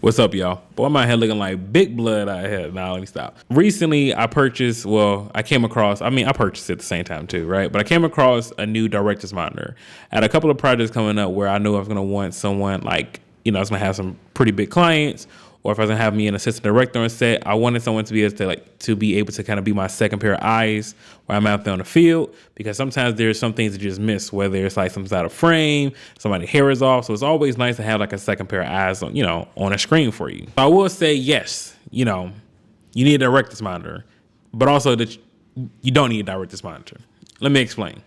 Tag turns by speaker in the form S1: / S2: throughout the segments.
S1: What's up, y'all? Boy, I'm out here looking like big blood out here. Nah, let me stop. Recently, I purchased, I purchased it at the same time too, right? But I came across a new director's monitor. I had a couple of projects coming up where I knew I was going to want someone like, I was going to have some pretty big clients, or if I was going to have me an assistant director on set, I wanted someone to be able to kind of be my second pair of eyes while I'm out there on the field, because sometimes there's some things that you just miss, whether it's like something's out of frame, somebody's hair is off. So it's always nice to have like a second pair of eyes on, on a screen for you. I will say, yes, you need a director's monitor, but also that you don't need a director's monitor. Let me explain.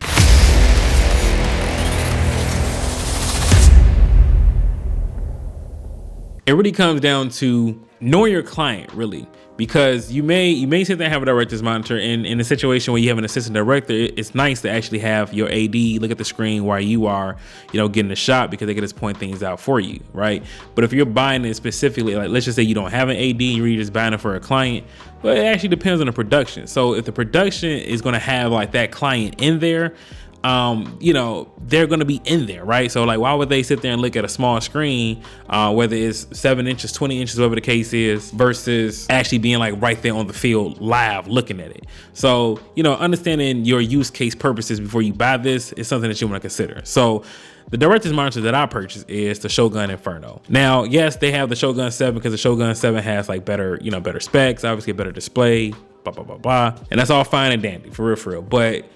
S1: It really comes down to knowing your client, really, because you may sit there and have a director's monitor, and in a situation where you have an assistant director, it's nice to actually have your AD look at the screen while you are, getting the shot, because they can just point things out for you, right? But if you're buying it specifically, like let's just say you don't have an AD, you're just buying it for a client, well, it actually depends on the production. So if the production is going to have like that client in there, they're going to be in there, right? So like, why would they sit there and look at a small screen, whether it's 7 inches, 20 inches, whatever the case is, versus actually being like right there on the field live looking at it? So, understanding your use case purposes before you buy this is something that you want to consider. So the director's monitor that I purchased is the Shogun Inferno. Now, yes, they have the Shogun 7 because the Shogun 7 has like better specs, obviously a better display, blah, blah, blah, blah. And that's all fine and dandy, for real. But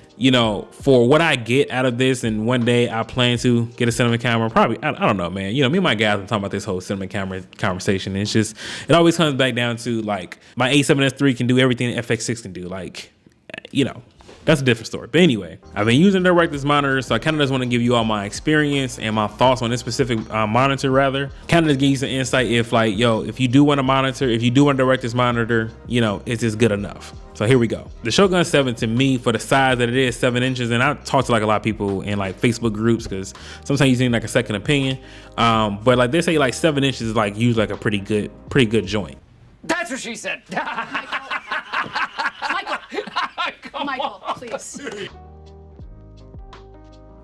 S1: for what I get out of this, and one day I plan to get a cinema camera, probably, I don't know, man. Me and my guys are talking about this whole cinema camera conversation. And it always comes back down to like, my A7S III can do everything FX6 can do. Like, that's a different story. But anyway, I've been using the director's monitor, so I kind of just want to give you all my experience and my thoughts on this specific monitor, rather. Kind of just give you some insight if if you do want a monitor, if you do want a director's monitor, is this good enough? So here we go. The Shogun 7, to me, for the size that it is, 7 inches, and I talk to like a lot of people in like Facebook groups, because sometimes you need like a second opinion. But like they say like 7 inches is like usually like a pretty good joint.
S2: That's what she said.
S3: Michael, please.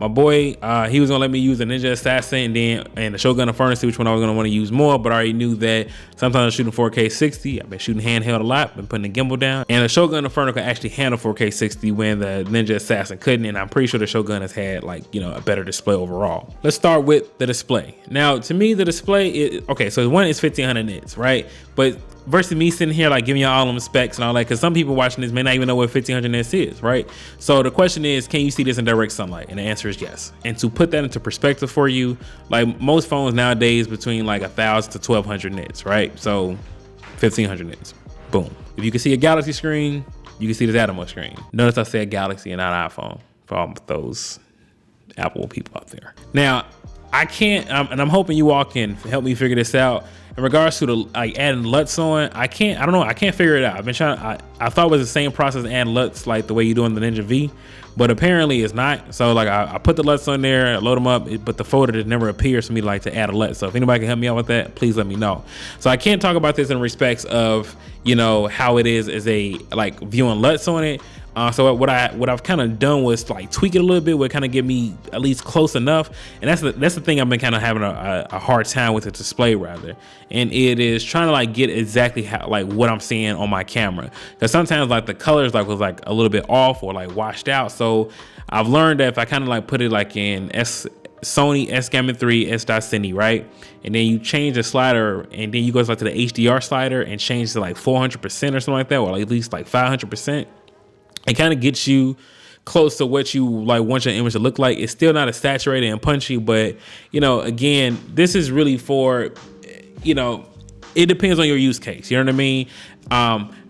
S1: My boy, he was gonna let me use the Ninja Assassin and the Shogun Inferno, which one I was gonna want to use more, but I already knew that sometimes I'm shooting 4K 60. I've been shooting handheld a lot, been putting the gimbal down, and the Shogun Inferno can actually handle 4K 60 when the Ninja Assassin couldn't, and I'm pretty sure the Shogun has had like, a better display overall. Let's start with the display. Now, to me, the display so one is 1500 nits, right? But versus me sitting here like giving you all them specs and all that, because some people watching this may not even know what 1500 nits is, right? So the question is, can you see this in direct sunlight? And the answer is yes. And to put that into perspective for you, like most phones nowadays between like 1000 to 1200 nits, right? So 1500 nits, boom. If you can see a Galaxy screen, you can see this atomos screen. Notice I said Galaxy and not iPhone for all those Apple people out there. Now, I can't, and I'm hoping you all can help me figure this out. In regards to the adding LUTs on, I can't figure it out. I've been trying. I thought it was the same process adding LUTs like the way you do in the Ninja V, but apparently it's not. So like I put the LUTs on there, I load them up, but the folder just never appears for me to add a LUT. So if anybody can help me out with that, please let me know. So I can't talk about this in respects of how it is as a like viewing LUTs on it. So what I've kind of done was like tweak it a little bit, would kind of get me at least close enough, and that's the thing I've been kind of having a hard time with the display, rather, and it is trying to like get exactly how like what I'm seeing on my camera, because sometimes like the colors was like a little bit off or like washed out. So I've learned that if I kind of like put it like in Sony S-Gamma 3 S.Cine, right, and then you change the slider, and then you go like to the HDR slider and change to like 400% or something like that, or like at least like 500%. It kind of gets you close to what you like want your image to look like. It's still not as saturated and punchy, but again, this is really for, it depends on your use case. You know what I mean?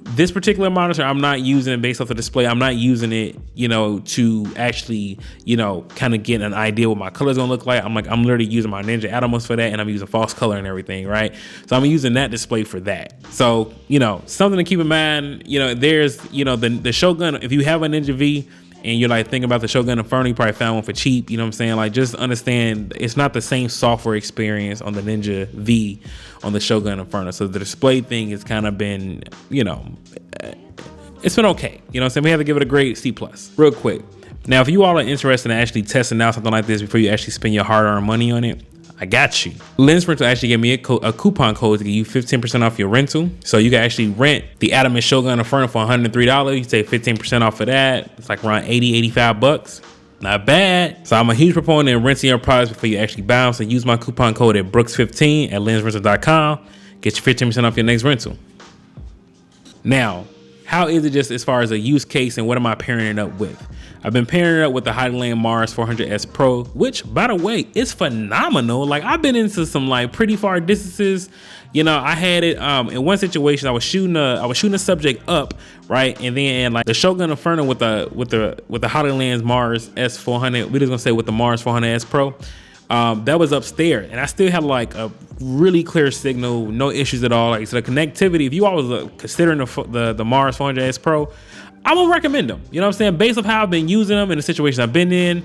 S1: This particular monitor, I'm not using it based off the display. I'm not using it, to actually, kind of get an idea what my color's gonna look like. I'm literally using my Ninja Atomos for that, and I'm using false color and everything, right? So I'm using that display for that. So, something to keep in mind, there's, the Shogun, if you have a Ninja V, and you're like thinking about the Shogun Inferno, you probably found one for cheap, you know what I'm saying? Like, just understand it's not the same software experience on the Ninja V on the Shogun Inferno. So the display thing has kind of been, it's been okay. You know what I'm saying? We have to give it a grade C+. Real quick. Now, if you all are interested in actually testing out something like this before you actually spend your hard-earned money on it, I got you. Lens Rental actually gave me a coupon code to give you 15% off your rental. So you can actually rent the Atom and Shogun Inferno for $103. You take 15% off of that. It's like around 80, 85 bucks. Not bad. So I'm a huge proponent of renting your products before you actually buy them. So use my coupon code at Brooks15 at lensrental.com. Get your 15% off your next rental. Now, how is it just as far as a use case and what am I pairing it up with? I've been pairing it up with the Hollyland Mars 400S Pro, which by the way, is phenomenal. Like I've been into some like pretty far distances. You know, I had it in one situation. I was shooting a subject up, right, and then like the Shogun Inferno with the Hollyland Mars S400. We're just gonna say with the Mars 400S Pro. That was upstairs, and I still had like a really clear signal, no issues at all. Like so, the connectivity. If you all was considering the Mars 400S Pro, I would recommend them. You know what I'm saying? Based on how I've been using them in the situation I've been in,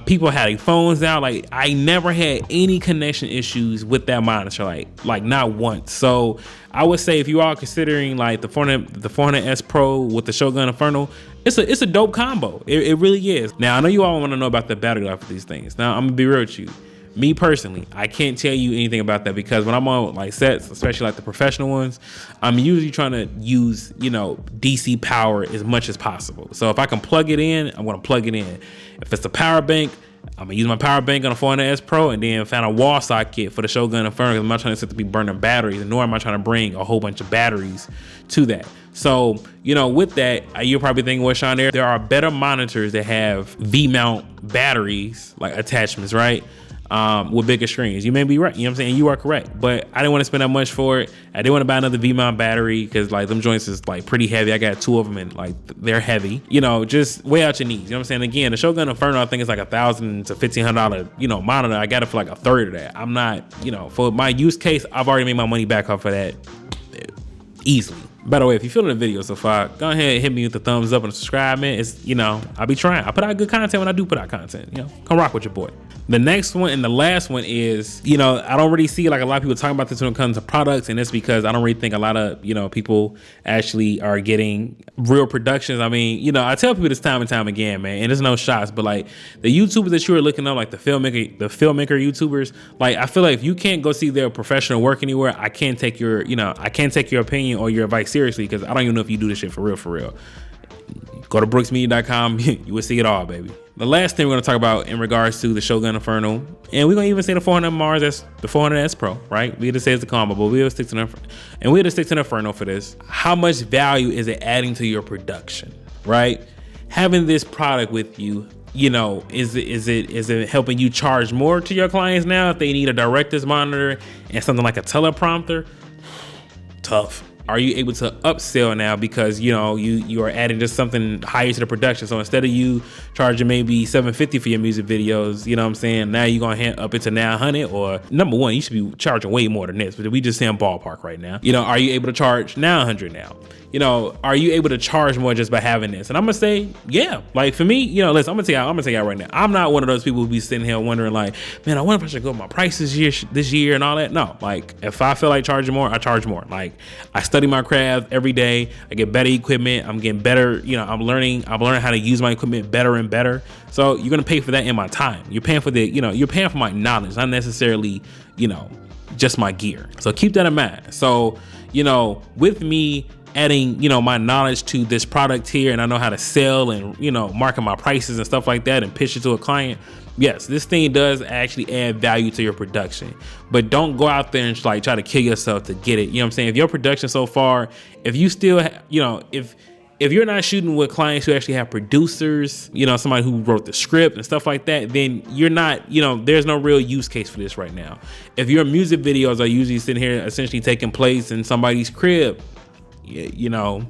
S1: people had their phones out. Like I never had any connection issues with that monitor, like not once. So I would say if you are considering like the 400S Pro with the Shogun Inferno, it's a dope combo. It really is. Now I know you all want to know about the battery life of these things. Now I'm gonna be real with you. Me personally, I can't tell you anything about that because when I'm on like sets, especially like the professional ones, I'm usually trying to use, you know, DC power as much as possible. So if I can plug it in, I'm gonna plug it in. If it's a power bank, I'm gonna use my power bank on a 400S Pro and then find a wall socket for the Shogun Inferno because I'm not trying to sit to be burning batteries, nor am I trying to bring a whole bunch of batteries to that. So, you know, with that, you're probably thinking, well, Sean, there are better monitors that have V-mount batteries, like attachments, right? With bigger screens. You may be right, you know what I'm saying? You are correct, but I didn't want to spend that much for it. I didn't want to buy another V-mount battery because like them joints is like pretty heavy. I got two of them and like they're heavy. You know, just weigh out your needs. You know what I'm saying? Again, the Shogun Inferno I think is like $1,000 to $1,500, you know, monitor. I got it for like a third of that. I'm not, you know, for my use case, I've already made my money back off of that easily. By the way, if you're feeling the video so far, go ahead and hit me with the thumbs up and subscribe, man. It's, you know, I'll be trying. I put out good content when I do put out content. You know, come rock with your boy. The next one and the last one is, you know, I don't really see like a lot of people talking about this when it comes to products, and it's because I don't really think a lot of, you know, people actually are getting real productions. I mean, you know, I tell people this time and time again, man, and there's no shots, but like the YouTubers that you are looking up, like the filmmaker YouTubers, like I feel like if you can't go see their professional work anywhere, I can't take your, you know, I can't take your opinion or your advice seriously because I don't even know if you do this shit for real. Go to Brookssmedia.com, you will see it all, baby. The last thing we're going to talk about in regards to the Shogun Inferno, and we're going to even say the 400 Mars, that's the 400S Pro, right? We had to say it's the combo, but we had to stick to the Inferno for this. How much value is it adding to your production, right? Having this product with you, you know, is it helping you charge more to your clients now if they need a director's monitor and something like a teleprompter? Tough. Are you able to upsell now because, you know, you are adding just something higher to the production? So instead of you charging maybe $750 for your music videos, you know what I'm saying, now you're gonna up it to now $100, or number one, you should be charging way more than this, but we just saying ballpark right now. You know, are you able to charge now $100 now? You know, are you able to charge more just by having this? And I'm gonna say, yeah. Like for me, you know, listen, I'm gonna tell you out right now. I'm not one of those people who be sitting here wondering like, man, I wonder if I should go with my prices this year and all that. No, like if I feel like charging more, I charge more. Like I study my craft every day. I get better equipment. I'm getting better. You know, I'm learning how to use my equipment better and better. So you're gonna pay for that in my time. You're paying for you're paying for my knowledge, not necessarily, you know, just my gear. So keep that in mind. So, you know, with me adding, you know, my knowledge to this product here, and I know how to sell and, you know, market my prices and stuff like that and pitch it to a client. Yes, this thing does actually add value to your production, but don't go out there and like try to kill yourself to get it. You know what I'm saying? If your production so far, if you still, you know, if you're not shooting with clients who actually have producers, you know, somebody who wrote the script and stuff like that, then you're not, you know, there's no real use case for this right now. If your music videos are usually sitting here essentially taking place in somebody's crib, you know,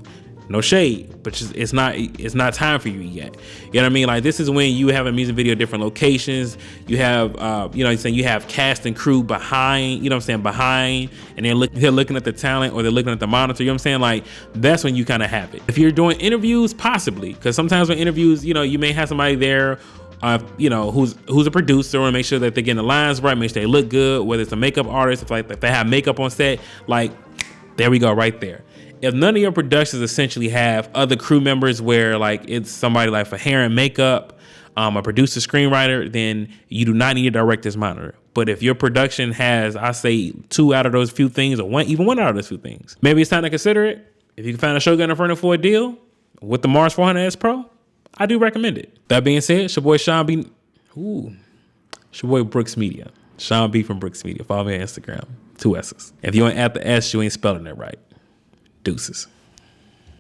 S1: no shade, but it's not time for you yet. You know what I mean? Like this is when you have a music video, different locations. You have, you know, you have cast and crew behind, you know what I'm saying, behind, and they're looking at the talent or they're looking at the monitor. You know what I'm saying? Like that's when you kind of have it. If you're doing interviews, possibly, because sometimes with interviews, you know, you may have somebody there, you know, who's a producer, and make sure that they're getting the lines right, make sure they look good. Whether it's a makeup artist, if they have makeup on set, like there we go, right there. If none of your productions essentially have other crew members where like it's somebody like for hair and makeup, a producer, screenwriter, then you do not need a director's monitor. But if your production has, I say, 2 out of those few things, or even one out of those few things, maybe it's time to consider it. If you can find a Shogun Inferno for a deal with the Mars 400S Pro, I do recommend it. That being said, it's your boy Sean B. It's your boy Brookssmedia. Sean B from Brookssmedia. Follow me on Instagram. 2 S's. If you ain't at the S, you ain't spelling it right. Deuces.